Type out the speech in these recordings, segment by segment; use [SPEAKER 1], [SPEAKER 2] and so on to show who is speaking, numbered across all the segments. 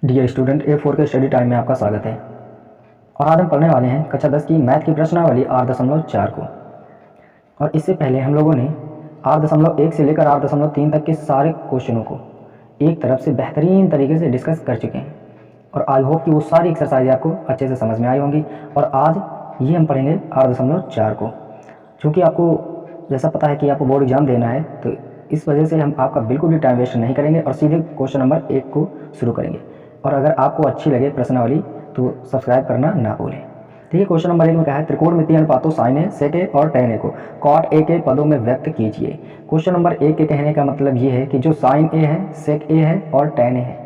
[SPEAKER 1] Dear student, A4 के study time में आपका स्वागत है। और आज हम पढ़ने वाले हैं कक्षा 10 की मैथ की प्रश्नावली 8.4 को। और इससे पहले हम लोगों ने 8.1 से लेकर 8.3 तक के सारे क्वेश्चनों को एक तरफ से बेहतरीन तरीके से डिस्कस कर चुके हैं। और आई होप कि वो सारी एक्सरसाइज आपको अच्छे से समझ में आई होंगी। और आज ये हम पढ़ेंगे 8.4 को, क्योंकि आपको जैसा पता है कि आपको बोर्ड एग्जाम देना है, तो इस वजह से हम आपका बिल्कुल भी टाइम वेस्ट नहीं करेंगे और सीधे क्वेश्चन नंबर 1 को शुरू करेंगे। और अगर आपको अच्छी लगे प्रश्नावली तो सब्सक्राइब करना ना भूलें। ठीक है, क्वेश्चन नंबर 1 में क्या है, त्रिकोणमितीय अनुपातों साइन ए, सेक ए और टैन ए को कॉट ए के पदों में व्यक्त कीजिए। क्वेश्चन नंबर 1 के कहने का मतलब ये है कि जो साइन ए है, सेक ए है और टैन ए है,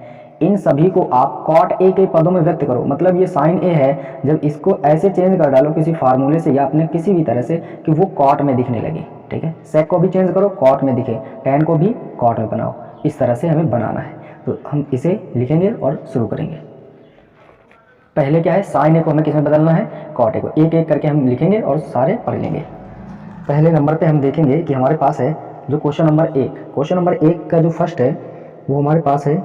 [SPEAKER 1] इन सभी को आप कॉट ए के पदों में व्यक्त करो। मतलब ये साइन ए है, जब इसको ऐसे चेंज कर डालो किसी फार्मूले से या अपने किसी भी तरह से कि वो कॉट में दिखने लगे। ठीक है, सेक को भी चेंज करो, कॉट में दिखे, टैन को भी कॉट में बनाओ। इस तरह से हमें बनाना है, तो हम इसे लिखेंगे और शुरू करेंगे। पहले क्या है, साइन ए को हमें किस में बदलना है, कॉट ए को। एक एक करके हम लिखेंगे और सारे पढ़ लेंगे। पहले नंबर पे हम देखेंगे कि हमारे पास है जो क्वेश्चन नंबर 1। क्वेश्चन नंबर 1 का जो फर्स्ट है वो हमारे पास है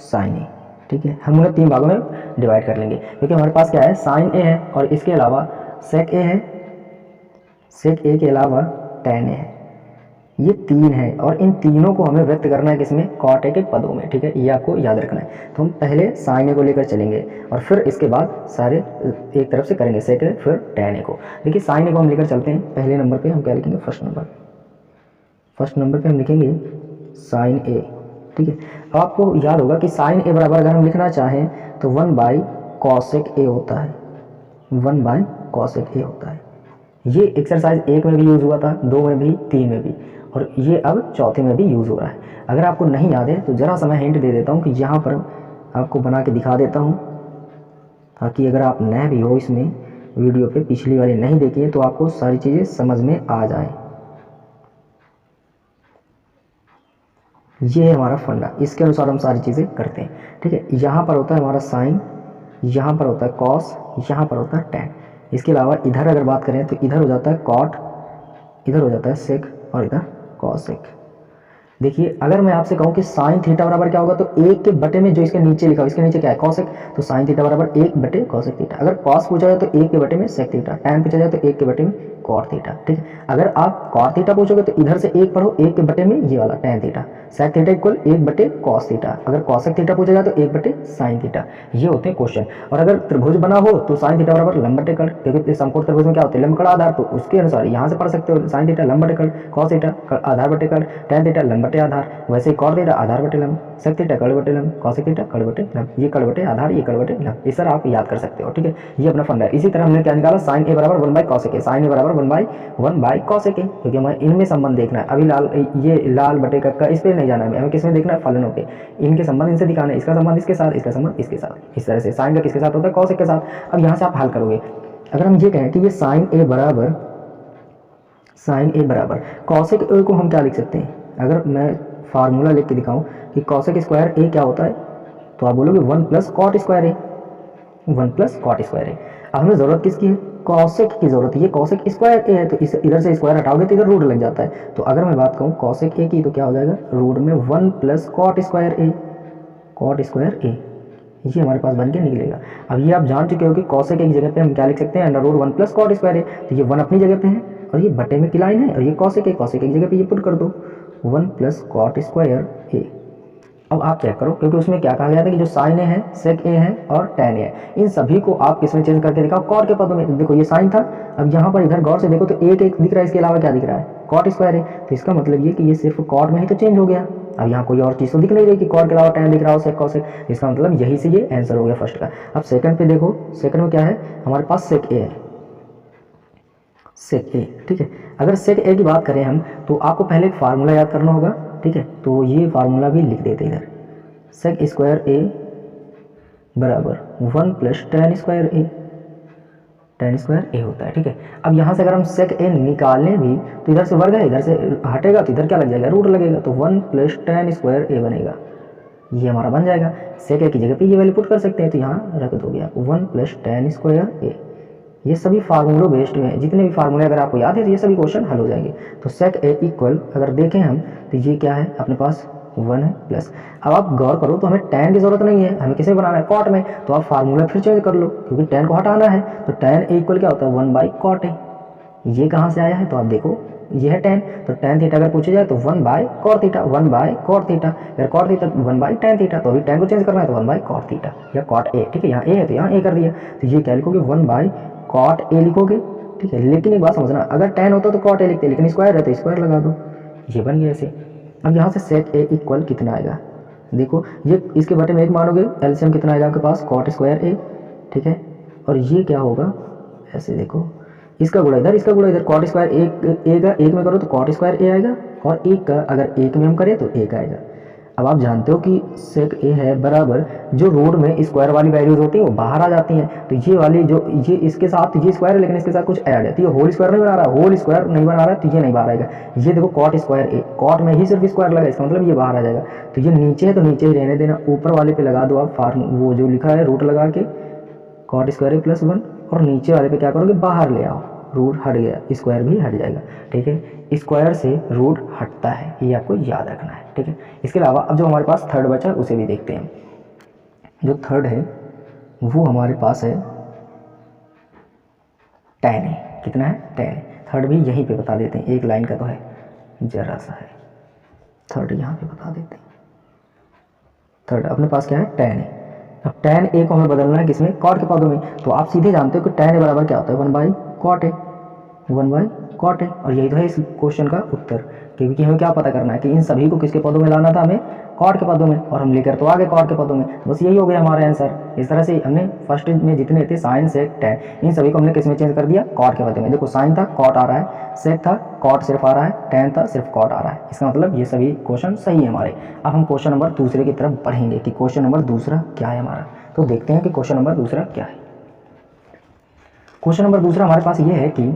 [SPEAKER 1] साइन ए। ठीक है, हम उन्हें 3 भागों में डिवाइड कर लेंगे, क्योंकि हमारे पास क्या है, साइन ए है और इसके अलावा सेक ए है, सेक ए के अलावा टैन ए है। ये 3 है और इन तीनों को हमें व्यक्त करना है किसमें, कॉट ए के पदों में। ठीक है, ये आपको याद रखना है। तो हम पहले साइन ए को लेकर चलेंगे और फिर इसके बाद सारे एक तरफ से करेंगे, सेक ए फिर टैन ए को। देखिए, साइन ए को हम लेकर चलते हैं। पहले नंबर पे हम क्या लिखेंगे, फर्स्ट नंबर पे हम लिखेंगे साइन ए। ठीक है, अब आपको याद होगा कि साइन ए बराबर अगर हम लिखना चाहें तो 1/cosec ए होता है, 1/cosec ए होता है। ये एक्सरसाइज 1 में भी यूज़ हुआ था, 2 में भी, 3 में भी, और ये अब चौथे में भी यूज़ हो रहा है। अगर आपको नहीं याद है तो ज़रा सा मैं हिंट दे देता हूँ कि यहाँ पर आपको बना के दिखा देता हूँ, ताकि अगर आप नए भी हो इसमें वीडियो पे, पिछली वाली नहीं देखी है, तो आपको सारी चीज़ें समझ में आ जाए। ये है हमारा फंडा, इसके अनुसार हम सारी चीज़ें करते हैं। ठीक है, यहाँ पर होता है हमारा साइन, यहाँ पर होता है कॉस, यहाँ पर होता है टैन। इसके अलावा इधर अगर बात करें तो इधर हो जाता है कॉट, इधर हो जाता है सेक और इधर कॉसेक। देखिए, अगर मैं आपसे कहूँ कि साइन थीटा बराबर क्या होगा, तो 1 के बटे में जो इसके नीचे लिखा हो, इसके नीचे क्या है, कॉसेक, तो साइन थीटा बराबर 1 बटे कॉसेक थीटा। अगर कॉस पूछा जाए तो 1 के बटे में सेक थीटा, टैन पूछा जाए तो 1 के बटे में कॉट थीटा। ठीक है, अगर आप कॉट थीटा पूछोगे तो इधर से 1 पढ़ो, 1 के बटे में ये वाला tan theta, sec theta equal 1 बटे कॉस थीटा। अगर कॉसेक थीटा पूछा जाए तो 1 बटे साइन थीटा। ये होते हैं क्वेश्चन। और अगर त्रिभुज बना हो तो साइन थीटा बराबर लंब बटे कर्ण, क्योंकि समकोण त्रिभुज में क्या होते हैं, लंब कर्ण आधार, तो उसके अनुसार यहाँ से पढ़ सकते हो, साइन थीटा लंब बटे कर्ण, कॉस थीटा आधार बटे कर्ण, टैन थीटा लंब बटे आधार, वैसे ही कॉट थीटा आधार बटे लंब, सेक थीटा कर्ण बटे लंब, कॉसेक थीटा कर्ण बटे लंब, ये कर्ण बटे आधार, ये कर्ण बटे लंब। इस तरह आप याद कर सकते हो। ठीक है, ये अपना फंडा है। इसी तरह हमने क्या निकाला, साइन ए बराबर 1/cosec ए, साइन ए बराबर 1/cosec ए, क्योंकि हमें इनमें संबंध देखना है। अभी लाल, ये लाल बटे का इस पर नहीं जाना है, हमें किस में देखना है, फलनों पे। इनके संबंध इनसे दिखाना है, इसका संबंध इसके साथ, इसका संबंध इसके साथ। इस तरह से साइन का किसके साथ होता है, कॉसेक के साथ। अब यहाँ से आप हल करोगे। अगर हम ये कहें कि ये साइन ए बराबर कॉसेक ए को हम क्या लिख सकते हैं, अगर मैं फार्मूला लिख के दिखाऊं कि कॉसेक स्क्वायर ए क्या होता है, तो आप बोलोगे 1 + cot square A, 1 + cot square A. अब हमें ज़रूरत किसकी है, कॉसेक की ज़रूरत है। ये कॉसेक स्क्वायर ए है, तो इस इधर से स्क्वायर हटाओगे तो इधर रूट लग जाता है। तो अगर मैं बात कहूँ कॉसेक ए की, तो क्या हो जाएगा, रूट में 1 + cot स्क्वायर ए, cot स्क्वायर ए, ये हमारे पास बन के निकलेगा। अब ये आप जान चुके हो कि कॉसेक एक जगह पे हम क्या लिख सकते हैं, √1 + cot स्क्वायर ए। तो ये 1 अपनी जगह पे है और ये बटे में की लाइन है, और ये कॉसेक एक जगह पे ये पुट कर दो, 1 + cot स्क्वायर ए। अब आप चेक करो, क्योंकि उसमें क्या कहा गया था कि जो साइन ए है, सेक ए है और टैन ए है, इन सभी को आप किसमें चेंज करके दिखाओ, कॉट के पदों में। देखो ये साइन था, अब यहाँ पर इधर गौर से देखो तो एक दिख रहा है, इसके अलावा क्या दिख रहा है, कॉट स्क्वायर है। तो इसका मतलब ये कि ये सिर्फ कॉट में ही तो चेंज हो गया। अब यहाँ कोई और चीज़ तो दिख नहीं रही कि कॉट के अलावा टैन दिख रहा हो, सेक कॉसेक। इसका मतलब यही से ये आंसर हो गया फर्स्ट का। अब सेकंड पे देखो, सेकंड में क्या है, हमारे पास सेक ए है, सेक ए। ठीक है, अगर सेक ए की बात करें हम, तो आपको पहले एक फार्मूला याद करना होगा। ठीक है, तो ये फार्मूला भी लिख देते इधर, सेक स्क्वायर ए बराबर 1 + टैन स्क्वायर ए, टैन स्क्वायर ए होता है। ठीक है, अब यहाँ से अगर हम सेक ए निकालें भी तो इधर से वर्ग है, इधर से हटेगा तो इधर क्या लग जाएगा, रूट लगेगा, तो 1 + टैन स्क्वायर ए बनेगा। ये हमारा बन जाएगा। सेक ए की जगह पे ये वैल्यू पुट कर सकते हैं, तो यहाँ रख दोगे आप 1 + टैन स्क्वायर ए। ये सभी फार्मूलों बेस्ड में, जितने भी फार्मूले अगर आपको याद है तो ये सभी क्वेश्चन हल हो जाएंगे। तो सेक ए इक्वल अगर देखें हम तो ये क्या है अपने पास, 1 है प्लस। अब आप गौर करो तो हमें tan की ज़रूरत नहीं है, हमें किसे बनाना है कॉट में, तो आप फार्मूला फिर चेंज कर लो क्योंकि tan को हटाना है। तो tan A इक्वल क्या होता है 1/cot A। ये कहाँ से आया है तो आप देखो ये है tan, तो tan थीटा अगर पूछे जाए तो 1/cot थीटा, 1/cot थीटा, अगर cot थीटा 1/tan थीटा, तो अभी tan को चेंज करना है तो 1/cot थीटा या cot A। ठीक है, यहाँ A है तो यहाँ A कर दिया, तो ये क्या लिखोगे 1/cot A लिखोगे। ठीक है, लेकिन एक बात समझना, अगर tan होता तो cot A लिखते, लेकिन स्क्वायर है तो स्क्वायर लगा दो, ये बन गया ऐसे। अब यहाँ से sec A इक्वल कितना आएगा, देखो ये इसके बटे में 1 मानोगे, एलसीएम कितना आएगा आपके पास cot स्क्वायर A। ठीक है, और ये क्या होगा ऐसे देखो, इसका गुणा इधर, इसका गुणा इधर, कॉट स्क्वायर एक में करो तो कॉट स्क्वायर ए आएगा, और एक का अगर एक में हम करें तो एक आएगा। अब आप जानते हो कि सेक ए है बराबर, जो रोड में स्क्वायर वाली वैल्यूज होती हैं वो बाहर आ जाती हैं, तो ये वाली जो ये इसके साथ ये स्क्वायर है लेकिन इसके साथ कुछ ऐड है, तो ये होल स्क्वायर नहीं बना रहा, होल स्क्वायर नहीं बना रहा, तो ये नहीं बाहर आएगा। ये देखो कॉट स्क्वायर ए, कॉट में ही सिर्फ स्क्वायर लगा, इसका मतलब ये बाहर आ जाएगा। तो ये नीचे है तो नीचे ही रहने देना, ऊपर वाले पे लगा दो आप वो जो लिखा है रूट लगा के कॉट स्क्वायर ए प्लस 1, और नीचे वाले पे क्या करोगे बाहर ले आओ, रूट हट गया, स्क्वायर भी हट जाएगा। ठीक है, स्क्वायर से रूट हटता है, ये आपको याद रखना है। ठीक है, इसके अलावा अब जो हमारे पास थर्ड बचा उसे भी देखते हैं। जो थर्ड है वो हमारे पास है tan है, कितना है tan है। थर्ड भी यहीं पे बता देते हैं, एक लाइन का तो है जरा सा है, थर्ड यहाँ पे बता देते हैं। थर्ड अपने पास क्या है tan है। अब tan A को हमें बदलना है किसमें, कॉट के पदों में, तो आप सीधे जानते हो कि tan A बराबर क्या होता है 1/cot A, 1/cot A, और यही तो है इस क्वेश्चन का उत्तर, क्योंकि हमें क्या पता करना है कि इन सभी को किसके पदों में लाना था, हमें कॉट के पदों में, और हम लेकर तो आगे कॉट के पदों में, बस यही हो गया हमारा आंसर। इस तरह से हमने फर्स्ट में जितने थे साइन सेक टैन, इन सभी को हमने किस में चेंज कर दिया, कॉट के पदों में। देखो साइन था कॉट आ रहा है, सेक था कॉट सिर्फ आ रहा है, टैन था सिर्फ कॉट आ रहा है, इसका मतलब ये सभी क्वेश्चन सही है हमारे। अब हम क्वेश्चन नंबर दूसरे की तरफ बढ़ेंगे कि क्वेश्चन नंबर दूसरा क्या है हमारा, तो देखते हैं कि क्वेश्चन नंबर दूसरा क्या है। क्वेश्चन नंबर दूसरा हमारे पास ये है कि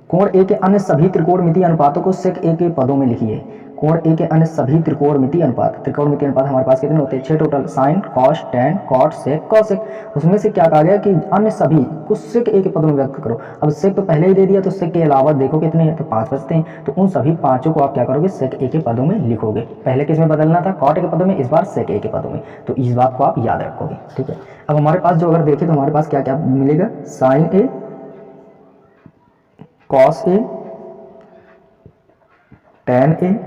[SPEAKER 1] कोण ए के अन्य सभी त्रिकोणमितीय अनुपातों को सेक ए के पदों में लिखिए। कोण ए के अन्य सभी त्रिकोणमितीय अनुपात हमारे पास कितने होते हैं, 6 total, sine cos tan cot sec cosec, उसमें से क्या कहा गया कि अन्य सभी को सेक ए के पदों में व्यक्त करो। अब सेक तो पहले ही दे दिया, तो सेक के अलावा देखो कितने हैं, तो 5 बचते हैं, तो उन सभी पांचों को आप क्या करोगे, सेक ए के पदों में लिखोगे। पहले किस में बदलना था, कॉट के पदों में, इस बार सेक ए के पदों में, तो इस बात को आप याद रखोगे। ठीक है, अब हमारे पास जो अगर देखें तो हमारे पास क्या क्या मिलेगा, sine A, cos A, tan A,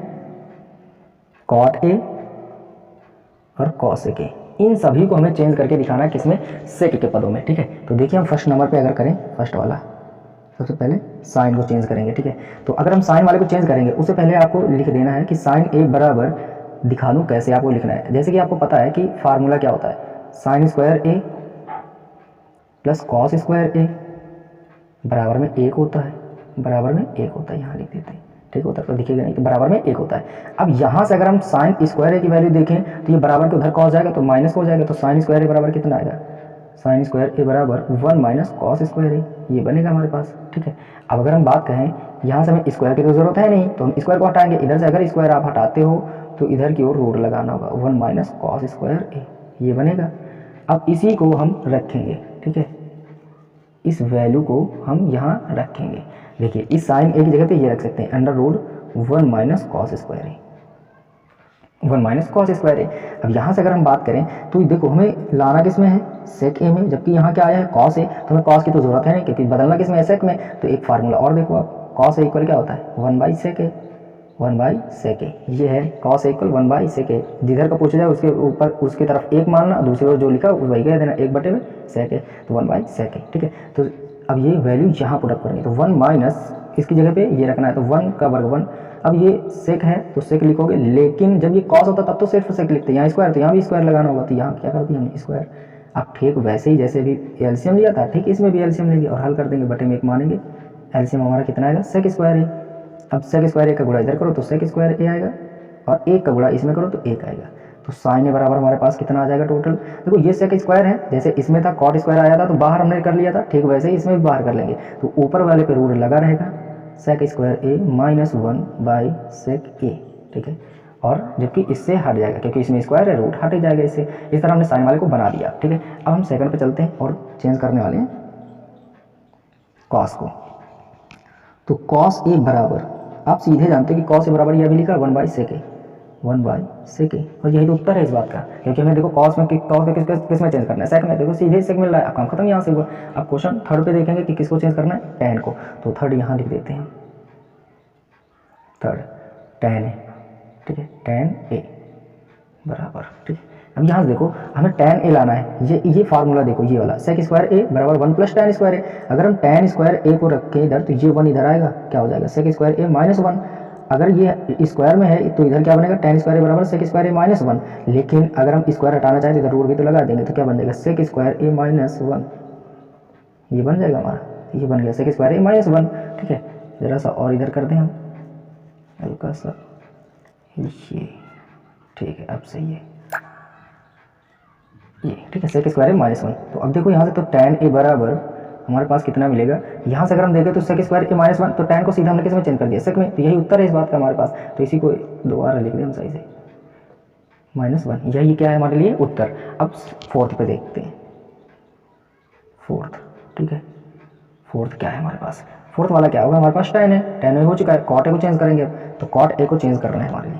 [SPEAKER 1] cot A और कॉसेक ए, इन सभी को हमें चेंज करके दिखाना है किसमें, सेक के पदों में। ठीक है, तो देखिए हम फर्स्ट नंबर पे अगर करें, फर्स्ट वाला सबसे पहले साइन को चेंज करेंगे। ठीक है, तो अगर हम साइन वाले को चेंज करेंगे उससे पहले आपको लिख देना है कि साइन ए बराबर, दिखा दूं कैसे आपको लिखना है। जैसे कि आपको पता है कि फार्मूला क्या होता है, साइन स्क्वायर ए प्लस कॉस स्क्वायर ए बराबर में 1 होता है, बराबर में 1 होता है, यहाँ लिख देते हैं। ठीक होता है तो दिखेगा नहीं, तो बराबर में 1 होता है। अब यहाँ से अगर हम साइन स्क्वायर ए की वैल्यू देखें तो ये बराबर के उधर कॉस जाएगा तो माइनस हो जाएगा, तो साइन स्क्वायर ए बराबर कितना आएगा, साइन स्क्वायर ए बराबर 1 माइनस कॉस स्क्वायर ए, ये बनेगा हमारे पास। ठीक है, अब अगर हम बात कहें यहाँ से हमें स्क्वायर की तो जरूरत है नहीं, तो हम स्क्वायर को हटाएंगे, इधर से अगर स्क्वायर आप हटाते हो तो इधर की ओर रूट लगाना होगा, 1 माइनस कॉस स्क्वायर ए, ये बनेगा। अब इसी को हम रखेंगे, ठीक है, इस वैल्यू को हम यहाँ रखेंगे। देखिए इस साइन ए की जगह पे ये रख सकते हैं, under root 1 minus cos square A, 1 minus cos square A. अब यहाँ से अगर हम बात करें तो देखो हमें लाना किस में है, सेक ए में, जबकि यहाँ क्या आया है कॉस ए, तो हमें कॉस की तो जरूरत है नहीं क्योंकि बदलना किस में है, सेक में। तो एक फार्मूला और देखो आप, कॉस ए इक्वल क्या होता है 1 by sec A, 1 by sec A, ये है cos A equal 1 by sec A. जिधर का पूछा जाए उसके ऊपर उसकी तरफ 1 मानना, दूसरी ओर जो लिखा वही कह देना 1 बटे में सेक ए, तो 1 बाई सेक ए। ठीक है, तो अब ये वैल्यू यहाँ पुट अप करेंगे, तो 1 माइनस इसकी जगह पे ये रखना है, तो 1 का वर्ग 1। अब ये सेक है तो सेक लिखोगे, लेकिन जब ये कॉस होता तब तो सिर्फ सेक लिखते हैं, यहाँ स्क्वायर तो यहाँ भी स्क्वायर लगाना होगा, तो यहाँ क्या कर दिया हमने स्क्वायर। अब ठीक वैसे ही जैसे भी एलसीएम लिया था, ठीक इसमें भी एलसीएम लेंगे और हल कर देंगे, बटे में 1 मानेंगे, एलसीएम हमारा कितना आएगा, सेक स्क्वायर है। अब सेक स्क्वायर ए का गुणा इधर करो तो सेक स्क्वायर ए आएगा, और 1 का गुणा इसमें करो तो 1 आएगा, तो साइन ए बराबर हमारे पास कितना आ जाएगा टोटल। देखो ये सेक स्क्वायर है, जैसे इसमें था कॉट स्क्वायर आया था तो बाहर हमने कर लिया था, ठीक वैसे ही इसमें भी बाहर कर लेंगे, तो ऊपर वाले पे रूट लगा रहेगा, sec square A minus 1 by sec A. ठीक है, और जबकि इससे हट जाएगा क्योंकि इसमें स्क्वायर है, रूट हट ही जाएगा इससे। इस तरह हमने साइन वाले को बना दिया। ठीक है, अब हम सेकंड पे चलते हैं और चेंज करने वाले हैं कॉस को। तो कॉस ए बराबर, आप सीधे जानते हो कि कॉस ए बराबर ये अभी लिखा 1 by sec A, 1/sec a। और यही तो उत्तर है इस बात का, क्योंकि हमें देखो कॉस में किस में चेंज करना है, सेक में। देखो सीधे सेक मिल रहा है, अब काम खत्म यहाँ से हुआ। अब क्वेश्चन थर्ड पे देखेंगे कि किसको चेंज करना है, tan को। तो थर्ड यहाँ लिख देते हैं, थर्ड tan a, ठीक है, tan a बराबर, ठीक है। अब यहाँ से देखो हमें tan a लाना है, ये फार्मूला देखो, ये वाला sec स्क्वायर a बराबर 1 + tan स्क्वायर a। अगर हम tan स्क्वायर a को रखें इधर तो ये 1 इधर आएगा, क्या हो जाएगा sec स्क्वायर a -1। अगर ये स्क्वायर में है तो इधर क्या बनेगा, tan स्क्वायर a बराबर sec स्क्वायर a -1। लेकिन अगर हम स्क्वायर हटाना चाहें तो इधर रूट भी तो लगा देंगे, तो क्या बन जाएगा sec स्क्वायर a -1, ये बन जाएगा हमारा, ये बन गया sec स्क्वायर a -1, ठीक है। ज़रा सा और इधर कर दें हम हल्का सा, ये ठीक है, अब सही है ये, ठीक है, sec स्क्वायर a -1। तो अब देखो यहाँ से तो tan a बराबर हमारे पास कितना मिलेगा, यहाँ से अगर हम देखें तो sec स्क्वायर a -1, तो tan को सीधा हमने किस में चेंज कर दिया, sec में। तो यही उत्तर है इस बात का हमारे पास। तो इसी को दोबारा लिख दें हम सही से, -1, यही क्या है हमारे लिए उत्तर। अब फोर्थ पे देखते हैं, फोर्थ, ठीक है, फोर्थ क्या है हमारे पास, फोर्थ वाला क्या होगा हमारे पास, tan है, tan a हो चुका है, cot a को चेंज करेंगे अब। तो cot a को चेंज करना है हमारे लिए,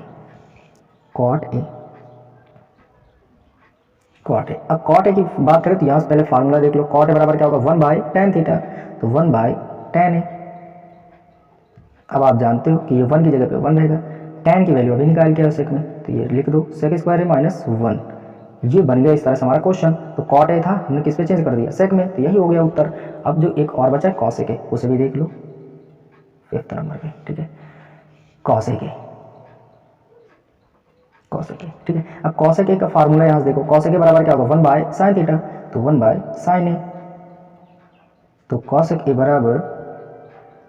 [SPEAKER 1] cot a, cot a। अब cot a की बात करें तो यहाँ से पहले फार्मूला देख लो, cot a बराबर क्या होगा 1/tan थीटा, तो 1/tan a। अब आप जानते हो कि ये 1 की जगह पे 1 रहेगा, tan की वैल्यू अभी निकाल के सेक में, तो ये लिख दो sec स्क्वायर a -1, ये बन गया इस तरह से हमारा क्वेश्चन। तो cot a था, हमने किस पे चेंज कर दिया, सेक में, तो यही हो गया उत्तर। अब जो एक और बचा है cos a, उसे भी देख लो 5th नंबर पे, ठीक है, cos a, cos a, ठीक है। अब cos a का फार्मूला यहाँ से देखो, cos a बराबर क्या होगा 1/sin थीटा, तो 1/sin a। तो cos a बराबर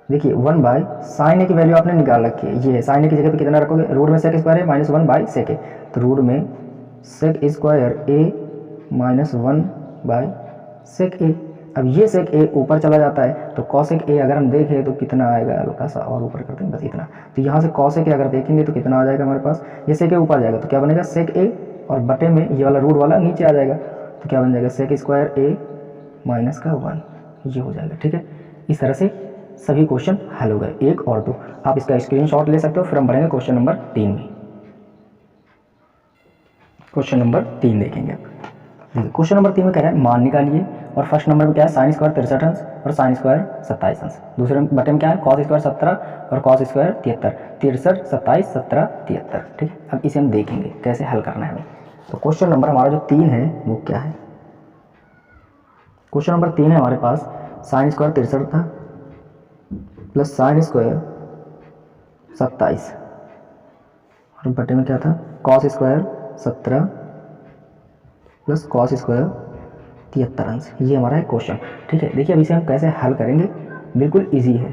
[SPEAKER 1] देखिए 1/sin a की वैल्यू आपने निकाल रखी है, ये है sin a की जगह पे कितना रखोगे, रूट में sec square a -1/sec a, तो रूट में sec square a -1/sec a। अब ये sec a ऊपर चला जाता है, तो cosec a अगर हम देखें तो कितना आएगा, हल्का सा और ऊपर करते हैं बस इतना। तो यहाँ से cosec a अगर देखेंगे तो कितना आ जाएगा हमारे पास, ये sec a ऊपर जाएगा तो क्या बनेगा sec a, और बटे में ये वाला रूट वाला नीचे आ जाएगा, तो क्या बन जाएगा sec स्क्वायर a -1, ये हो जाएगा, ठीक है। इस तरह से सभी क्वेश्चन हल हो गए, 1 और 2। आप इसका स्क्रीनशॉट ले सकते हो। फिर हम बढ़ेंगे क्वेश्चन नंबर 3 में। क्वेश्चन नंबर 3 देखेंगे। देखिए क्वेश्चन नंबर 3 में कह रहा है मान निकालिए, और फर्स्ट नंबर में क्या है sin स्क्वायर 63 अंश और sin स्क्वायर 27 अंश। दूसरे बटे में क्या है cos स्क्वायर 17 और cos स्क्वायर 73, 63, 27, 17, 73, ठीक है। अब इसे हम देखेंगे कैसे हल करना है हमें। तो क्वेश्चन नंबर हमारा जो 3 है वो क्या है, क्वेश्चन नंबर 3 है हमारे पास sin स्क्वायर 63 था प्लस sin स्क्वायर 27 और बटे में क्या था cos square 17 plus cos square 73 अंश। ये हमारा है क्वेश्चन, ठीक है। देखिए अब इसे हम कैसे हल करेंगे, बिल्कुल इजी है,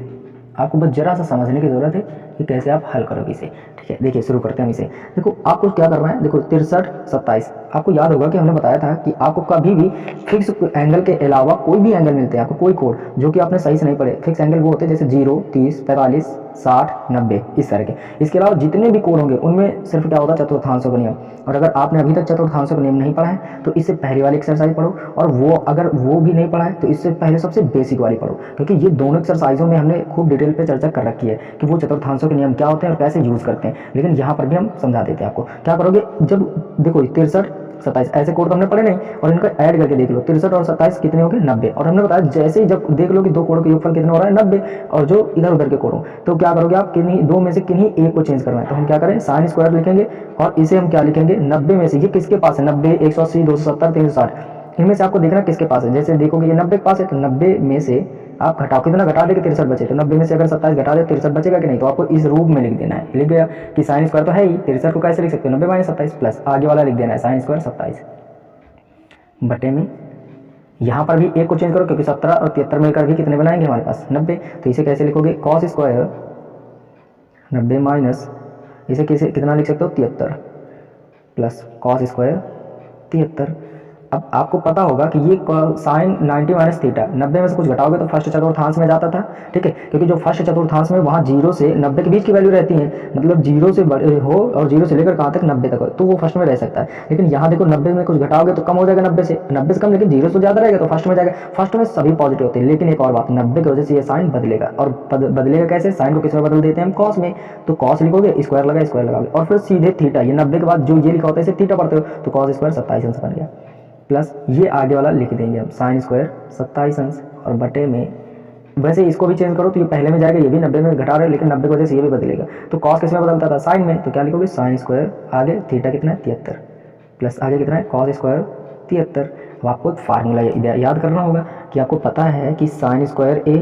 [SPEAKER 1] आपको बस जरा सा समझने की ज़रूरत है कि कैसे आप हल करोगे इसे, ठीक है। देखिए शुरू करते हैं हम इसे। देखो आपको क्या करना है, देखो 63, 27, आपको याद होगा कि हमने बताया था कि आपको कभी भी फिक्स एंगल के अलावा कोई भी एंगल मिलते हैं, आपको कोई कोड जो कि आपने सही से नहीं पढ़े, फिक्स एंगल वो होते हैं जैसे 0, 30, 45, 60, 90 इस तरह के। इसके अलावा जितने भी कोड होंगे उनमें सिर्फ क्या होता है चतुर्थांशों का नियम। और अगर आपने अभी तक चतुर्थांशों का नियम नहीं पढ़ा है तो इससे पहले वाली एक्सरसाइज पढ़ो, और वो अगर वो भी नहीं पढ़ा है तो इससे पहले सबसे बेसिक वाली पढ़ो, क्योंकि ये दोनों एक्सरसाइजों में हमने खूब डिटेल पे चर्चा कर रखी है कि वो चतुर्थांशों के नियम क्या होते हैं और कैसे यूज़ करते हैं। लेकिन यहाँ पर भी हम समझा देते हैं आपको। क्या करोगे, जब देखो 63, 27 ऐसे कोड तो हमने पढ़े नहीं, और इनका ऐड करके देख लो 63 और 27 कितने हो गए 90। और हमने बताया जैसे ही जब देख लो कि दो कोड का योगफल कितना हो रहा है 90, और जो इधर उधर के कोड हो, तो क्या करोगे आप, किन्हीं दो में से किन्हीं एक को चेंज करना है। तो हम क्या करें, साइन स्क्वायर लिखेंगे और इसे हम क्या लिखेंगे 90 में से, ये किसके पास है 90, 180, 270, 360, इनमें से आपको देखना किसके पास है। जैसे देखोगे ये 90 के पास है तो 90 में से आप घटाओ, कितना घटा देंगे 63 बचे, तो 90 में से अगर 27 घटा दे 63 बचेगा कि नहीं, तो आपको इस रूप में लिख देना है। लिख गया कि साइन स्क्वायर तो है ही, 63 को कैसे लिख सकते हो 90 - 27 प्लस आगे वाला लिख देना है साइन स्क्वायर 27 बटे में, यहाँ पर भी एक को चेंज करो क्योंकि 17 और 73 मिलकर भी कितने बनाएंगे हमारे पास 90। तो इसे कैसे लिखोगे कॉस स्क्वायर 90 माइनस इसे कैसे कितना लिख सकते हो 73 प्लस कॉस स्क्वायर 73। अब आपको पता होगा कि ये साइन 90 माइनस थीटा, 90 में से कुछ घटाओगे तो फर्स्ट चतुर्थांश में जाता था, ठीक है, क्योंकि जो फर्स्ट चतुर्थांश में वहाँ 0 से 90 के बीच की वैल्यू रहती है, मतलब 0 से बड़े हो और 0 से लेकर कहाँ तक 90 तक हो, तो वो फर्स्ट में रह सकता है। लेकिन यहाँ देखो 90 में कुछ घटाओगे तो कम हो जाएगा 90 से, 90 से कम, लेकिन 0 से ज़्यादा रहेगा तो फर्स्ट में जाएगा। फर्स्ट में सभी पॉजिटिव होते हैं, लेकिन एक और बात, 90 की वजह से ये साइन बदलेगा, और बदलेगा कैसे, साइन को किस में बदल देते हैं हम, कॉस में, तो कॉस लिखोगे, स्क्वायर लगाओगे और फिर सीधे थीटा, ये 90 के बाद जो ये लिखा होता है इसे थीटा पढ़ते हो, तो कॉस स्क्वायर 27 अंश बन गया, प्लस ये आगे वाला लिख देंगे हम साइन स्क्वायर 27 अंश, और बटे में, वैसे इसको भी चेंज करो तो ये पहले में जाएगा, ये भी 90 में घटा रहे हैं, लेकिन 90 की वजह से ये भी बदलेगा, तो कॉस किस में बदलता था, साइन में, तो क्या लिखोगे, साइन स्क्वायर, आगे थीटा कितना है 73, प्लस आगे कितना है कॉस स्क्वायर 73। अब आपको फार्मूला याद करना होगा कि आपको पता है कि साइन स्क्वायर ए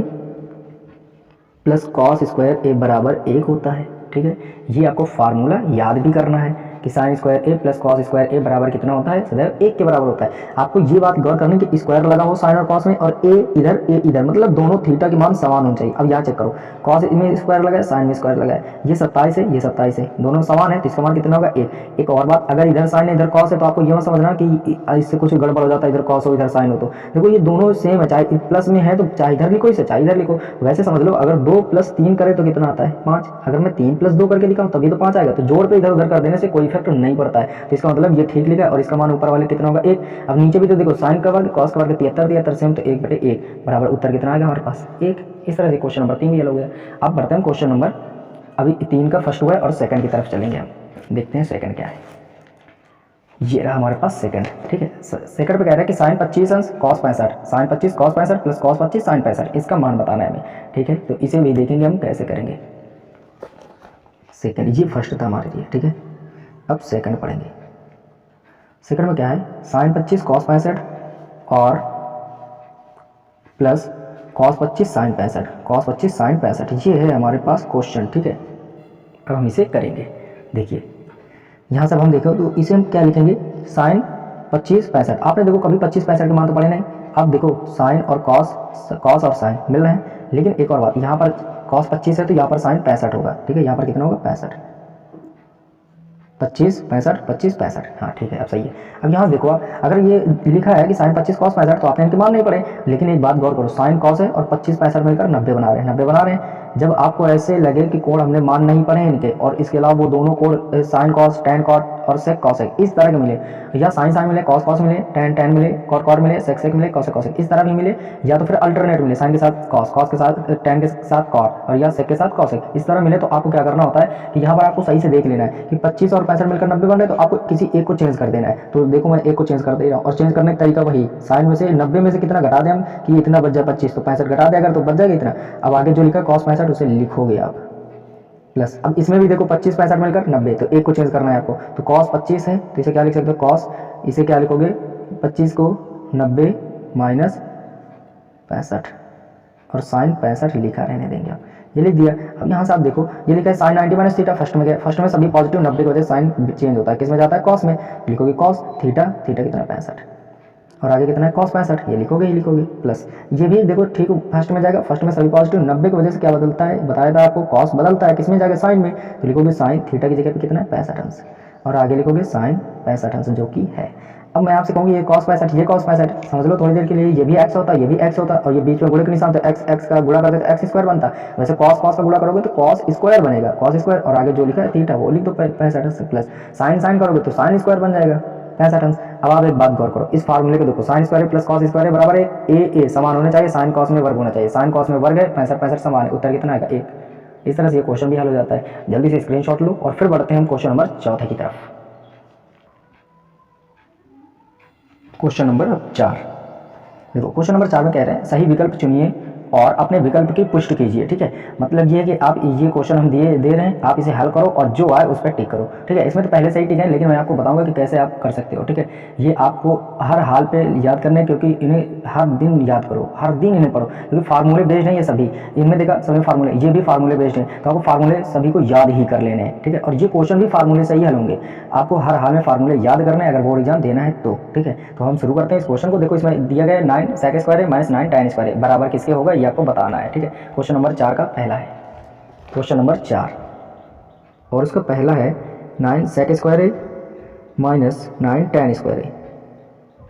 [SPEAKER 1] प्लस कॉस स्क्वायर ए बराबर 1 होता है, ठीक है, ये आपको फार्मूला याद भी करना है कि साइन स्क्वायर ए प्लस कॉस स्क्वायर ए बराबर कितना होता है, सदैव 1 के बराबर होता है। आपको ये बात गौर करनी कि स्क्वायर लगा हो साइन और कॉस में, और ए इधर, मतलब दोनों थीटा के मान समान होने चाहिए। अब यहाँ चेक करो, कॉस में स्क्वायर लगा है, साइन में स्क्वायर लगा है, ये 27 है, ये 27 है, दोनों समान है, तो इसका मान कितना होगा 1। एक और बात, अगर इधर साइन है इधर कॉस है, तो आपको ये मत समझना कि इससे कुछ गड़बड़ हो जाता है, इधर कॉस हो इधर साइन हो, तो देखो ये दोनों सेम है, चाहे प्लस में है तो चाहे इधर लिखो इसे, चाहे इधर लिखो, वैसे समझ लो, अगर 2 + 3 करे तो कितना आता है 5, अगर मैं 3 + 2 करके लिखा तभी तो 5 आएगा, तो जोड़ पे इधर उधर कर देने से कोई इफेक्ट नहीं पड़ता है, तो इसका मतलब ये ठीक लिखा है, और इसका मान ऊपर वाले कितना होगा 1। अब नीचे भी तो देखो, साइन का वर्ग कॉस का वर्ग 73 सेम, तो 1/1 बराबर उत्तर कितना आ गया हमारे पास 1। इस तरह से क्वेश्चन नंबर 3 भी हल हो गया। अब बढ़ते हैं क्वेश्चन नंबर, अभी 3 का फर्स्ट हुआ है और सेकंड की तरफ चलेंगे हम, देखते हैं सेकंड क्या है। ये रहा हमारे पास सेकंड, ठीक है, सेकंड पे कह रहा है कि साइन 25 अंश cos 65, sine 25 cos 65 plus cos 25 sine 65, इसका मान बताना है हमें, ठीक है, तो इसे भी देखेंगे हम कैसे करेंगे। सेकंड, ये फर्स्ट था हमारे लिए, ठीक है, अब सेकंड पढ़ेंगे। सेकंड में क्या है, साइन 25 कॉस 65 और plus cos 25 sine 65, cos 25 sine 65, ये है हमारे पास क्वेश्चन, ठीक है। अब हम इसे करेंगे, देखिए यहाँ से हम देखें तो इसे हम क्या लिखेंगे, साइन 25 65, आपने देखो कभी 25 65 के मान तो पढ़े नहीं। अब देखो साइन और कॉस और साइन मिल रहे हैं, लेकिन एक और बात, यहाँ पर कॉस 25 है तो यहाँ पर साइन 65 होगा, ठीक है, यहाँ पर कितना होगा 65, 25 65 25 65, हाँ ठीक है, अब सही है। अब यहाँ देखो आप, अगर ये लिखा है कि साइन 25 कॉस 65 तो आपने इनके मान नहीं पड़े, लेकिन एक बात गौर करो, साइन कॉस है और 25 65 मिलकर 90 बना रहे हैं, 90 बना रहे हैं। जब आपको ऐसे लगे कि कोण हमने मान नहीं पड़े इनके, और इसके अलावा वो दोनों कोण साइन कॉस टेन कॉट और सेक कॉसेक इस तरह के मिले, या साइन साइन मिले, कॉस कॉस मिले, टेन टेन मिले, कॉट कॉट मिले, सेक सेक मिले, कॉसेक कॉसेक इस तरह भी मिले, या तो फिर अल्टरनेट मिले, साइन के साथ कॉस, कॉस के साथ टेन के साथ कॉट, और या सेक के साथ कॉसेक इस तरह मिले, तो आपको क्या करना होता है कि यहाँ पर आपको सही से देख लेना है कि 25 और 65 मिलकर 90 बन रहे, तो आपको किसी एक को चेंज कर देना है। तो देखो मैं एक को चेंज कर दे रहा हूँ, और चेंज करने का तरीका वही, साइन में से 90 में से कितना घटा दें हम कि इतना बच जाए 25, तो 65 घटा दें अगर तो बच जाएगा इतना। अब आगे जो लिखा कॉस 65 उसे लिखोगे आप, प्लस अब इसमें भी देखो 25 65 मिलकर 90, तो एक को चेंज करना है आपको, तो कॉस 25 है तो इसे क्या लिख सकते हो कॉस, इसे क्या लिखोगे 25 को 90 माइनस 65, और साइन 65 लिखा रहने देंगे आप, ये लिख दिया। अब यहाँ से आप देखो ये लिखा है साइन 90 माइनस थीटा, फर्स्ट में क्या, फर्स्ट में सभी पॉजिटिव, 90 की वजह से साइन चेंज होता है, किस में जाता है कॉस में, लिखोगे कॉस थीटा, थीटा कितना 65, और आगे कितना है कॉस 65, ये लिखोगे ही लिखोगे, प्लस ये भी देखो ठीक फर्स्ट में जाएगा, फर्स्ट में सभी पॉजिटिव, 90 की वजह से क्या बदलता है बताया था आपको, कॉस बदलता है, किस में जाएगा साइन में, तो लिखोगे साइन थीटा की जगह पे कितना है 65 अंश, और आगे लिखोगे साइन 65 अंश जो कि है। अब मैं आपसे कहूँगी ये कॉस 65 ये कॉस 65 समझ लो थोड़ी देर के लिए, ये भी एक्स होता है ये भी एक्स होता है, और ये बीच में गुणे के निशान, तो एक्स एक्स का गुणा करते तो एक्स स्क्वायर बनता, वैसे कॉस कॉस का गुणा करोगे तो कॉस स्क्वायर बनेगा, कॉस स्क्वायर, और आगे जो लिखा है थीटा वो लिख दो 65 अंश, प्लस साइन साइन करोगे तो साइन स्क्वायर बन जाएगा 65 अंश। अब आप एक बात गौर करो, इस फार्मूले को देखो, sine square plus cos square बराबर है ए समान होने चाहिए, साइन कॉस में वर्ग होना चाहिए, साइन कॉस में वर्ग है 65 65 समान है, उत्तर कितना आएगा 1। इस तरह से ये क्वेश्चन भी हल हो जाता है। जल्दी से स्क्रीनशॉट लो और फिर बढ़ते हैं हम क्वेश्चन नंबर 4 की तरफ। क्वेश्चन नंबर 4 देखो, क्वेश्चन नंबर 4 में कह रहे हैं सही विकल्प चुनिए और अपने विकल्प की पुष्टि कीजिए, ठीक है, मतलब ये है कि आप ये क्वेश्चन हम दे रहे हैं, आप इसे हल करो और जो आए उस पर टिक करो, ठीक है, इसमें तो पहले से ही टिक है, लेकिन मैं आपको बताऊंगा कि कैसे आप कर सकते हो, ठीक है, ये आपको हर हाल पे याद करना है, क्योंकि इन्हें हर दिन याद करो, हर दिन इन्हें पढ़ो, क्योंकि फार्मूले बेस्ड हैं ये सभी, इनमें देखा सभी फार्मूले, ये भी फार्मूले बेस्ड हैं, तो आपको फार्मूले सभी को याद ही कर लेने हैं, ठीक है, और ये क्वेश्चन भी फार्मूले से ही हल होंगे, आपको हर हाल में फार्मूले याद करना है अगर बोर्ड एग्जाम देना है तो, ठीक है। तो हम शुरू करते हैं इस क्वेश्चन को। देखो इसमें दिया गया 9 सेक स्क्वायर है माइनस 9 tan स्क्वायर है बराबर किसके होगा ये आपको बताना है, ठीक है। क्वेश्चन नंबर 4 का पहला है, क्वेश्चन नंबर 4 और उसका पहला है 9 सेक स्क्वायर है माइनस 9 tan स्क्वायर है,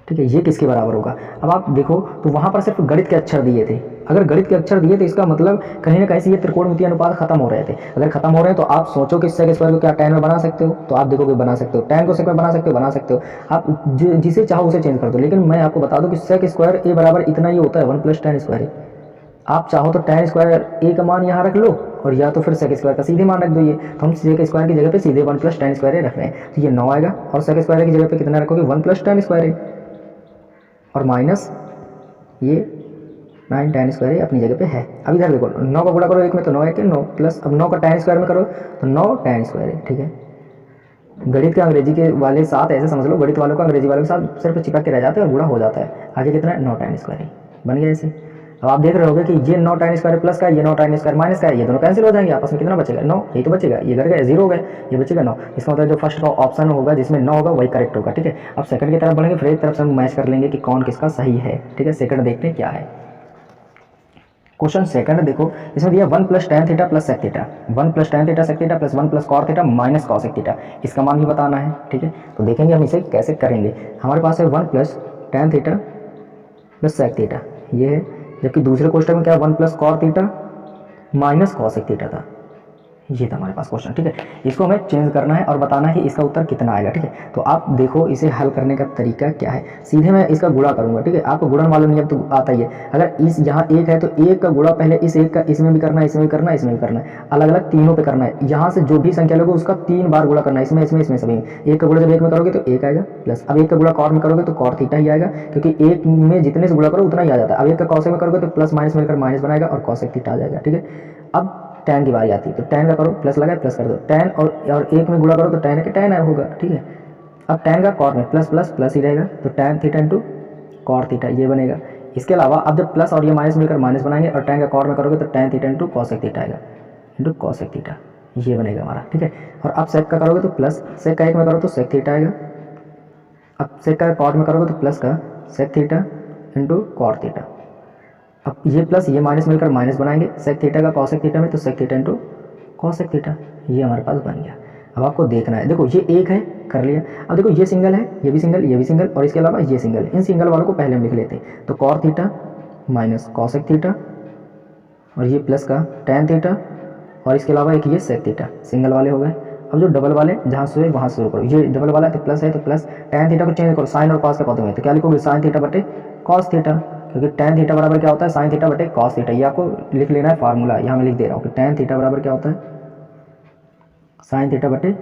[SPEAKER 1] ठीक है, ये किसके बराबर होगा। अब आप देखो तो वहाँ पर सिर्फ गणित के अक्षर दिए थे, अगर गणित के अक्षर दिए तो इसका मतलब कहीं ना कहीं से ये त्रिकोणमितीय अनुपात खत्म हो रहे थे। अगर खत्म हो रहे हैं तो आप सोचो कि सेक स्क्वायर को क्या tan में बना सकते हो, तो आप देखोगे बना सकते हो, tan को सेक में बना सकते हो, आप जिसे चाहो उसे चेंज कर दो। लेकिन मैं आपको बता दूं कि सेक स्क्वायर ए बराबर इतना ही होता है 1 + tan स्क्वायर। आप चाहो तो tan स्क्वायर ए का मान यहाँ रख लो और या तो फिर सेक स्क्वायर का सीधे मान रख दो। ये तो हम सेक स्क्वायर की जगह पे सीधे 1 + tan स्क्वायर रख रहे हैं, तो ये 9 आएगा। और सेक स्क्वायर की जगह पे कितना रखोगे 1 + tan स्क्वायर और माइनस ये 9 tan स्क्वायर अपनी जगह पे है। अब इधर देखो 9 का गुणा करो एक में तो 9 है कि 9 प्लस, अब 9 का tan स्क्वायर में करो तो 9 tan स्क्वायर है। ठीक है, गणित के अंग्रेजी के वाले साथ ऐसे समझ लो, गणित वालों का अंग्रेजी वालों के साथ सिर्फ चिपक के रह जाते हैं और गुणा हो जाता है। आगे कितना है 9 tan स्क्वायर बन गया ऐसे। अब आप देख रहे होगे कि ये 9 tan स्क्वायर प्लस का, ये 9 tan स्क्वायर माइनस का है, ये दोनों कैंसिल हो जाएंगे, आपस में कितना बचेगा 9, यही तो बचेगा, ये घर गया 0 हो गया, ये बचेगा 9। इसका मतलब जो फर्स्ट का ऑप्शन होगा जिसमें 9 होगा वही करेक्ट होगा। ठीक है, अब सेकंड की तरफ बढ़ेंगे, फिर एक तरफ से हम मैच कर लेंगे कि कौन किसका सही है। ठीक है, सेकंड देखते हैं क्या है। क्वेश्चन सेकंड देखो, इसमें दिया 1 + tan theta plus sec theta, 1 + tan theta sec theta plus 1 + cos theta minus cos sec theta, इसका मान भी बताना है। ठीक है, तो देखेंगे हम इसे कैसे करेंगे। हमारे पास है 1 + tan theta plus sec theta, ये है, जबकि दूसरे क्वेश्चन में क्या 1 + cos theta minus cos sec theta था, ये था हमारे पास क्वेश्चन। ठीक है, इसको हमें चेंज करना है और बताना है कि इसका उत्तर कितना आएगा। ठीक है, तो आप देखो इसे हल करने का तरीका क्या है। सीधे मैं इसका गुणा करूंगा। ठीक है, आपको गुणन मालूम नहीं है तो आता ही है। अगर इस यहाँ एक है तो एक का गुणा पहले इस एक का इसमें भी करना है, इसमें भी करना है, इसमें भी करना है, अलग अलग तीनों पे करना है। यहाँ से जो भी संख्या लोगे उसका 3 बार गुणा करना है, इसमें इसमें इसमें सभी। एक का गुणा जब एक में करोगे तो एक आएगा प्लस, अब एक का गुणा कॉर में करोगे तो cos थीटा ही आएगा, क्योंकि एक में जितने से गुणा करो उतना ही आ जाता है। अब एक का cos में करोगे तो प्लस माइनस मिलकर माइनस बनाएगा और cos थीटा आ जाएगा। ठीक है, अब tan की बारी आती है तो tan का करो, प्लस लगाए प्लस कर दो, tan और एक में गुणा करो तो tan है कि tan होगा। ठीक है, अब tan का cos में प्लस प्लस प्लस ही रहेगा तो tan theta into cos theta ये बनेगा। इसके अलावा अब जब प्लस और ये माइनस मिलकर माइनस बनाएंगे और tan का cos में करोगे तो tan theta into cos theta आएगा, इंटू cos थीटा ये बनेगा हमारा। ठीक है, और अब sec का करोगे तो प्लस, sec का एक में करो तो sec थीटा आएगा, अब sec का cos में करोगे तो प्लस का sec theta into cos theta. अब ये प्लस ये माइनस मिलकर माइनस बनाएंगे सेक थीटा का cos थीटा में तो sec theta into cos theta ये हमारे पास बन गया। अब आपको देखना है, देखो ये एक है कर लिया, अब देखो ये सिंगल है, ये भी सिंगल, ये भी सिंगल और इसके अलावा ये सिंगल है। इन सिंगल वालों को पहले हम लिख लेते हैं तो cos theta minus cos theta और ये प्लस का tan थीटा और इसके अलावा एक ये सेक थीटा, सिंगल वाले हो गए। अब जो डबल वाले जहाँ से वहाँ शुरू करो, ये डबल वाला है तो प्लस है तो प्लस, tan थीटा को चेंज करो साइन और cos के पदों में तो क्या लिखोगे sin थीटा बटे cos थीटा, क्योंकि tan थीटा बराबर क्या होता है sin थीटा बटे cos थीटा। ये आपको लिख लेना है फार्मूला, यहाँ मैं लिख दे रहा हूँ कि tan थीटा बराबर क्या होता है sin थीटा बटे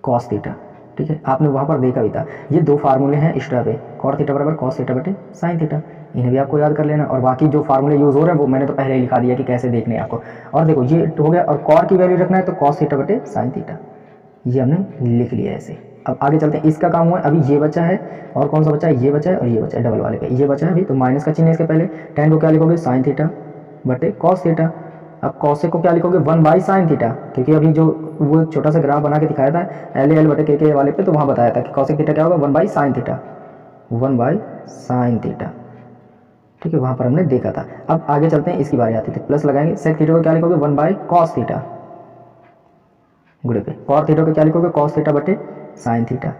[SPEAKER 1] cos थीटा। ठीक है, आपने वहाँ पर देखा भी था, ये दो फार्मूले हैं एक्स्ट्रा पे, cos थीटा बराबर cos थीटा बटे sin थीटा, इन्हें भी आपको याद कर लेना। और बाकी जो फार्मूले यूज़ हो रहे हैं वो मैंने तो पहले ही लिखा दिया कि कैसे देखने हैं आपको। और देखो ये हो गया, और cos की वैल्यू रखना है तो cos थीटा बटे sin थीटा, ये हमने लिख लिया ऐसे। अब आगे चलते हैं, इसका काम हुआ है, अभी ये बचा है और कौन सा बचा है, ये बचा है और ये बचा है डबल वाले पे, ये बचा है अभी तो माइनस का चिन्ह है इसके पहले। tan को क्या लिखोगे sin थीटा बटे cos थीटा, अब cos को क्या लिखोगे 1/sin थीटा, क्योंकि अभी जो वो छोटा सा ग्राफ बना के दिखाया था LA L बटे KK वाले पे तो वहाँ बताया था कि cos थीटा क्या होगा 1/sin थीटा, 1/sin थीटा। ठीक है, वहाँ पर हमने देखा था। अब आगे चलते हैं, इसकी बारी आती थी, प्लस लगाएंगे, sec थीटा को क्या लिखोगे 1/cos थीटा गुणे पे, cos थीटा को क्या लिखोगे cos थीटा बटे sin थीटा,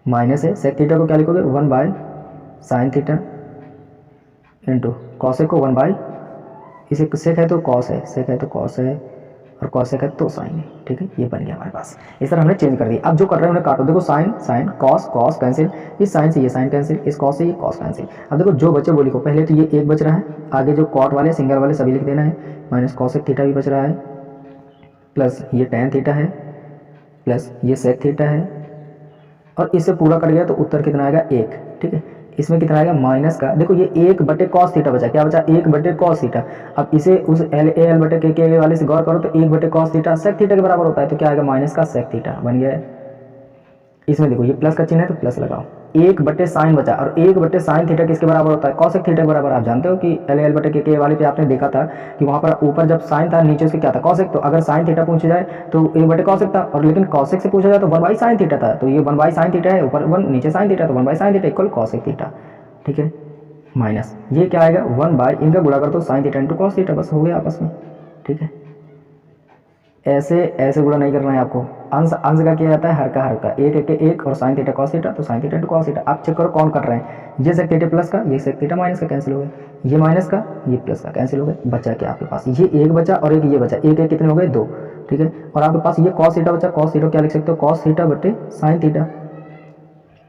[SPEAKER 1] माइनस है sec थीटा को क्या लिखोगे 1/sin थीटा इंटू cos को 1/, इसे sec है तो cos है, sec है तो cos है और cos है तो sin है। ठीक है, ये बन गया हमारे पास। इस तरह हमने चेंज कर दिया। अब जो कर रहे हैं उन्हें काटो, देखो sin sin cos cos cancel, इस sin से ये sin कैंसिल, इस cos से ये cos कैंसिल। अब देखो जो बचे वो लिखो, पहले तो ये एक बच रहा है, आगे जो cot वाले सिंगल वाले सभी लिख देना है, माइनस cos थीटा भी बच रहा है, प्लस ये tan थीटा है, प्लस ये sec थीटा है, और इससे पूरा कट गया तो उत्तर कितना आएगा 1। ठीक है, इसमें कितना आएगा माइनस का, देखो ये 1/cos थीटा बचा, क्या बचा 1/cos थीटा। अब इसे उस LA L बटे KK वाले से गौर करो तो 1/cos थीटा sec थीटा के बराबर होता है, तो क्या आएगा माइनस का sec थीटा बन गया है। इसमें देखो ये प्लस का चिन्ह है तो प्लस लगाओ, 1/sin बचा, और 1/sin थीटा किसके बराबर होता है cos थीटा के बराबर। आप जानते हो कि LA L बटे KK वाले पे आपने देखा था कि वहाँ पर ऊपर जब sin था नीचे उसके क्या था cos, तो अगर sin थीटा पूछा जाए तो 1/cos था, और लेकिन cos से पूछा जाए तो 1/sin थीटा था, तो ये 1/sin थीटा है, ऊपर 1 नीचे sin थीटा, तो 1/sin theta equal cos theta. ठीक है, माइनस ये क्या आएगा 1/, इनका गुणा कर दो sin theta into cos theta, बस हो गया आपस में। ठीक है, ऐसे ऐसे गुणा नहीं करना है आपको। अंश अंश का क्या जाता है, हर का हर का, एक एक एक और साइन थीटा कॉस थीटा, तो sine theta into cos theta. आप चेक करो कौन कर रहे हैं, ये सेक थीटा प्लस का, ये सेक थीटा माइनस का कैंसिल हो गए, ये माइनस का ये प्लस का कैंसिल हो गए, बचा क्या आपके पास, ये एक बचा और एक ये बचा, एक एक कितने हो गए, दो, ठीक है। और आपके पास ये कॉस थीटा बचा, कॉस थीटा क्या लिख सकते हो, कॉस थीटा बटे साइन थीटा,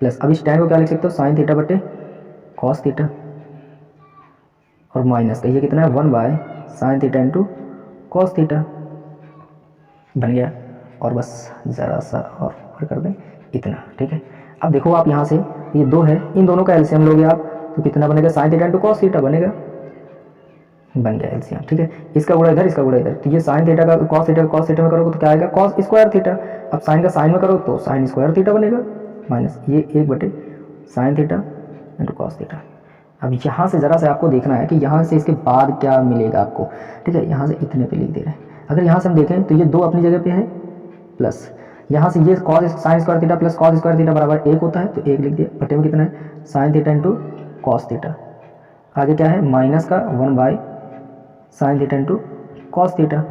[SPEAKER 1] प्लस अब इस tan को क्या लिख सकते हो, साइन थीटा बटे कॉस थीटा, और माइनस का ये कितना है, 1 by sine theta into cos theta, बन गया। और बस ज़रा सा और कर दें इतना, ठीक है। अब देखो आप यहाँ से ये दो है, इन दोनों का एलसीएम लोगे आप तो कितना बनेगा, sine theta into cos theta बनेगा, बन गया एलसीएम, ठीक है। इसका गुणा इधर, इसका गुणा इधर, तो ये साइन थीटा का कॉस थीटा में करोगे तो क्या आएगा, कॉस स्क्वायर थीटा। अब साइन का साइन में करो तो साइन स्क्वायर थीटा बनेगा, माइनस ये एक बटे sine theta into cos theta. अब यहाँ से ज़रा से आपको देखना है कि यहाँ से इसके बाद क्या मिलेगा आपको, ठीक है। यहाँ से इतने पे लिख दे रहे हैं। अगर यहाँ से हम देखें तो ये दो अपनी जगह पे है, प्लस यहाँ से ये cos sine square theta plus cos square theta बराबर एक होता है, तो एक लिख दिया, बटे में कितना है, sine theta into cos theta. आगे क्या है, माइनस का 1 by sine theta into cos theta.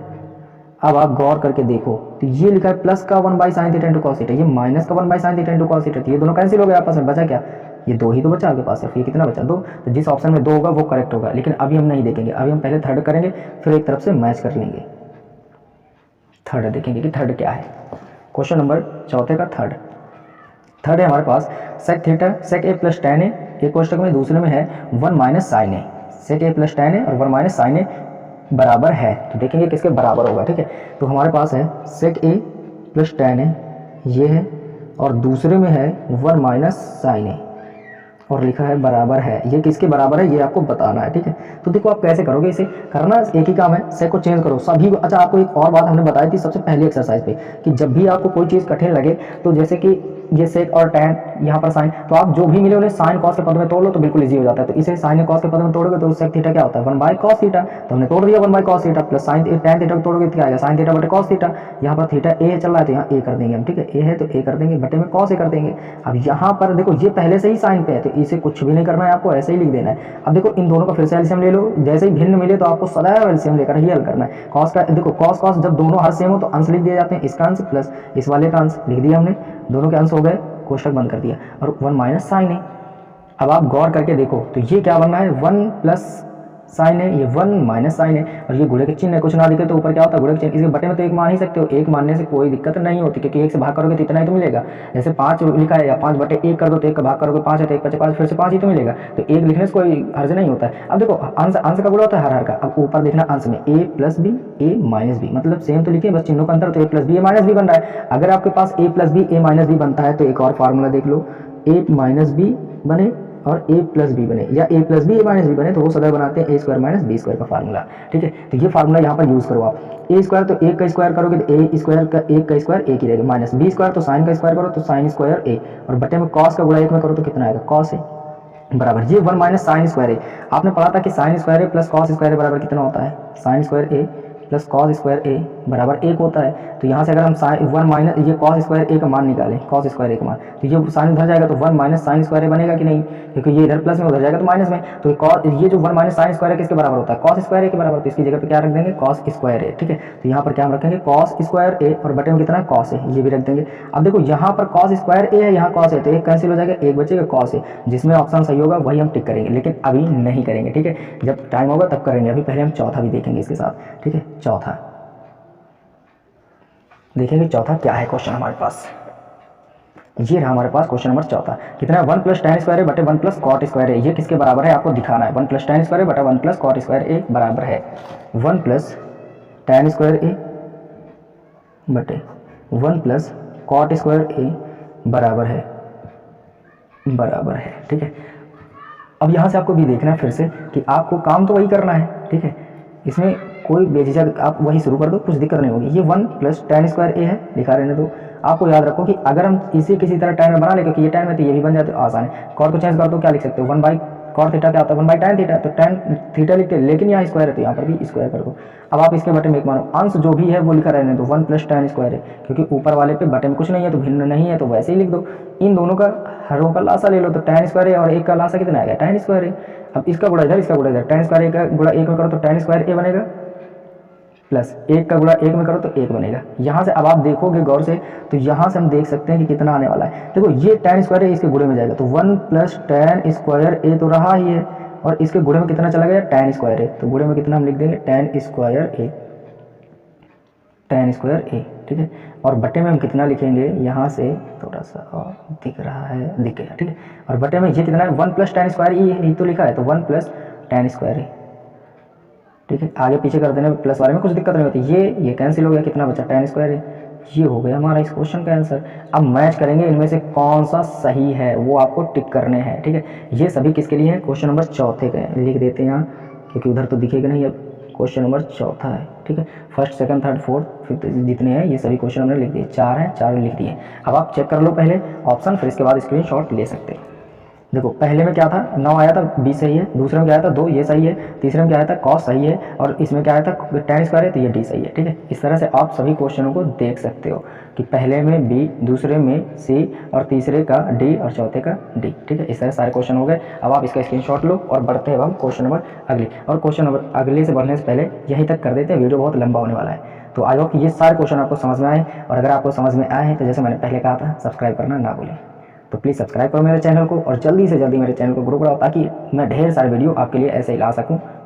[SPEAKER 1] अब आप गौर करके देखो तो ये लिखा है प्लस का 1 by sine theta into cos theta, ये माइनस का 1 by sine theta into cos theta, ये दोनों कैंसिल हो गए आपस में, बचा क्या, ये दो ही तो बचा आपके पास सिर्फ, ये कितना बचा, दो। तो जिस ऑप्शन में दो होगा वो करेक्ट होगा, लेकिन अभी हम नहीं देखेंगे, अभी हम पहले थर्ड करेंगे, फिर एक तरफ से मैच कर लेंगे। थर्ड देखेंगे कि थर्ड क्या है, क्वेश्चन नंबर चौथे का थर्ड है हमारे पास, सेक थीटा सेक ए प्लस टेन ए, एक कोष्टक में दूसरे में है 1 माइनस साइन ए, सेक ए प्लस टेन ए और 1 माइनस साइन ए बराबर है, तो देखेंगे किसके बराबर होगा, ठीक है। तो हमारे पास है सेक ए प्लस टेन ए ये है, और दूसरे में है 1 माइनस साइन ए और लिखा है बराबर है, ये किसके बराबर है ये आपको बताना है, ठीक है। तो देखो आप कैसे करोगे, इसे करना एक ही काम है, सेक को चेंज करो सभी को। अच्छा आपको एक और बात हमने बताई थी सबसे पहली एक्सरसाइज पे कि जब भी आपको कोई चीज़ कठिन लगे, तो जैसे कि ये सेक और टैन, यहाँ पर साइन, तो आप जो भी मिले उन्हें साइन कॉस के पद में तोड़ लो तो बिल्कुल इजी हो जाता है। तो इसे साइन कॉस के पद में तोड़ोगे तो सेक थीटा क्या होता है, 1 बाय कॉस थीटा, तो हमने तोड़ दिया 1 by cos theta, plus sign tan theta को तोड़ोगे तो क्या आएगा, साइन थीटा बटे कॉस थीटा। यहाँ पर थीटा ए चल रहा है तो यहाँ ए कर देंगे हम, ठीक है, ए है तो ए कर देंगे, बटे में कॉस ए कर देंगे। अब यहाँ पर देखो ये पहले से ही साइन पे है, तो इसे कुछ भी नहीं करना है आपको, ऐसे ही लिख देना है। अब देखो इन दोनों का फिर से एलसीएम ले लो, जैसे ही भिन्न मिले तो आपको सदैव एलसीएम लेकर ही हल करना है। कॉस का देखो कॉस कॉस जब दोनों हर सेम हो तो अंश लिख दिए जाते हैं, इसका अंश प्लस इस वाले का अंश लिख दिया हमने, दोनों के अंश हो गए, कोष्टक बंद कर दिया, और 1 माइनस साइन है। अब आप गौर करके देखो तो ये क्या बनना है, 1 प्लस साइन है, ये 1 माइनस साइन है, और ये गुणे के चिन्ह है, कुछ ना दिखे तो ऊपर क्या होता है गुणे के चिन्ह, इसके बटे में तो एक मान ही सकते हो, एक मानने से कोई दिक्कत नहीं होती, क्योंकि एक से भाग करोगे तो इतना ही तो मिलेगा। जैसे 5 लिखा है या 5 बटे 1 कर दो तो 1 का भाग करोगे 5 है तो 1 बचे 5, फिर से 5 ही तो मिलेगा, तो 1 लिखने से कोई हर्ज नहीं होता है। अब देखो अंश अंश का गुणा होता है हर का, अब ऊपर देखना अंश में a plus B A minus B, मतलब सेम तो लिखिए बस चिन्हों का अंतर, तो a plus B A minus B बन रहा है। अगर आपके पास a plus B A minus B बनता है तो एक और फार्मूला देख लो, a माइनस बी बने और a प्लस बी बने, या a plus B A minus B बने, तो वो सदैव बनाते हैं a square minus B square का फार्मूला, ठीक है। तो ये फार्मूला यहाँ पर यूज़ करो आप, a स्क्वायर तो 1 का स्क्वायर करोगे तो a स्क्वायर का 1 का स्क्वायर 1 ही रहेगा, माइनस b स्क्वायर तो साइन का स्क्वायर करो तो साइन स्क्वायर a, और बटे में कॉस का गुणा 1 में करो तो कितना आएगा, कॉस a बराबर ये 1 माइनस साइन स्क्वायर ए। आपने पढ़ा था कि साइन स्क्वायर ए प्लस कॉस स्क्वायर ए बराबर कितना होता है, साइन स्क्वायर ए प्लस कॉस स्क्वायर ए बराबर 1 होता है। तो यहाँ से अगर हम साइन 1 माइनस ये कॉस स्क्वायर ए का मान निकालें, कॉस स्क्वायर ए का मान, तो ये साइन उधर जाएगा तो 1 माइनस साइन स्क्वायर ए बनेगा कि नहीं, क्योंकि ये इधर प्लस में उधर जाएगा तो माइनस में, तो ये जो 1 माइनस साइन स्क्वायर ए किसके बराबर होता है, कॉस स्क्वायर ए के बराबर, तो इसकी जगह पे क्या रख देंगे, कॉस स्क्वायर ए, ठीक है। तो यहाँ पर क्या हम रखेंगे, कॉस स्क्वायर ए, और बटे में कितना है, कॉस ए, ये भी रख देंगे। अब देखो यहाँ पर कॉस स्क्वायर ए है, यहाँ कॉस ए, तो एक कैंसिल हो जाएगा, एक बचेगा कॉस ए, जिसमें ऑप्शन सही होगा वही हम टिक करेंगे, लेकिन अभी नहीं करेंगे, ठीक है, जब टाइम होगा तब करेंगे। अभी पहले हम चौथा भी देखेंगे इसके साथ, ठीक है। चौथा देखेंगे, चौथा क्या है क्वेश्चन हमारे पास, ये रहा हमारे पास क्वेश्चन नंबर चौथा, कितना है, 1 प्लस टेन स्क्वायर ए बटे 1 प्लस कॉट स्क्वायर ए, ये किसके बराबर है आपको दिखाना है, 1 प्लस टेन स्क्वायर ए बटे 1 प्लस कॉट स्क्वायर ए बराबर है 1 प्लस टेन स्क्वायर ए बटे 1 प्लस कॉट स्क्वायर ए बराबर है, ठीक है। अब यहाँ से आपको भी देखना है फिर से कि आपको काम तो वही करना है, ठीक है, इसमें कोई बेझिझक आप वही शुरू कर दो, कुछ दिक्कत नहीं होगी। ये 1 प्लस टेन स्क्वायर ए है, लिखा रहने दो। आपको याद रखो कि अगर हम इसे किसी तरह टाइम में बना ले, क्योंकि ये टाइम है तो ये भी बन जाते आसान है, कॉट को चेंज कर दो, क्या लिख सकते हो, 1 बाई कॉट थीटा क्या होता है, 1 बाई टेन थीटा, तो टेन थीटा लिखते हैं, लेकिन यहाँ स्क्वायर है तो यहाँ पर भी स्क्वायर कर दो। अब आप इसके बटे में एक मानो, अंश जो भी है वो लिखा रहने दो, 1 प्लस टेन स्क्वायर है, क्योंकि ऊपर वाले पे बटे में कुछ नहीं है तो भिन्न नहीं है, तो वैसे ही लिख दो। इन दोनों का हरों का लासा ले लो, तो टेन स्क्वायर है और एक का लासा कितना आएगा, टेन स्क्वायर है। अब इसका गुणा इधर, इसका गुणा इधर, टेन स्क्वायर ए का गुणा एक में करो तो टेन स्क्वायर ए बनेगा, प्लस 1 का गुणा 1 में करो तो 1 बनेगा। यहाँ से अब आप देखोगे गौर से तो यहाँ से हम देख सकते हैं कि कितना आने वाला है। देखो ये tan स्क्वायर है, इसके गुणे में जाएगा तो 1 प्लस tan स्क्वायर ए तो रहा ही है, और इसके गुणे में कितना चला गया tan स्क्वायर ए, तो गुणे में कितना हम लिख देंगे tan स्क्वायर ए, tan स्क्वायर ए, ठीक है। और बटे में हम कितना लिखेंगे, यहाँ से थोड़ा सा और दिख रहा है, दिख गया, ठीक है। और बटे में ये कितना है 1 प्लस tan स्क्वायर ई तो लिखा है, तो 1 प्लस tan स्क्वायर ए, ठीक है। आगे पीछे कर देने प्लस वाले में कुछ दिक्कत नहीं होती। ये कैंसिल हो गया, कितना बचा tan स्क्वायर ए, ये हो गया हमारा इस क्वेश्चन का आंसर। अब मैच करेंगे इनमें से कौन सा सही है वो आपको टिक करने हैं, ठीक है। ये सभी किसके लिए हैं, क्वेश्चन नंबर चौथे के लिख देते हैं यहाँ, क्योंकि उधर तो दिखेगा नहीं। अब क्वेश्चन नंबर चौथा है, ठीक है। First second third fourth fifth जितने हैं ये सभी क्वेश्चन हमने लिख दिए, 4 हैं, 4 लिख दिए। अब आप चेक कर लो पहले ऑप्शन, फिर इसके बाद स्क्रीनशॉट ले सकते हैं। देखो पहले में क्या था 9 आया था, बी सही है। दूसरे में क्या आया था 2, ये सही है। तीसरे में क्या आया था कॉस सही है, और इसमें क्या आया था tan स्क्वायर है, तो ये डी सही है, ठीक है। इस तरह से आप सभी क्वेश्चनों को देख सकते हो कि पहले में बी, दूसरे में सी, और तीसरे का डी, और चौथे का डी, ठीक है। इस तरह सारे क्वेश्चन हो गए। अब आप इसका स्क्रीनशॉट लो और बढ़ते हैं हम क्वेश्चन नंबर अगले। और क्वेश्चन नंबर अगले से बढ़ने से पहले यहीं तक कर देते हैं, वीडियो बहुत लंबा होने वाला है। तो आई होप ये सारे क्वेश्चन आपको समझ में आए, और अगर आपको समझ में आए हैं तो जैसे मैंने पहले कहा था सब्सक्राइब करना ना भूलें। तो प्लीज़ सब्सक्राइब करो मेरे चैनल को, और जल्दी से जल्दी मेरे चैनल को ग्रो कराओ, ताकि मैं ढेर सारे वीडियो आपके लिए ऐसे ही ला सकूं।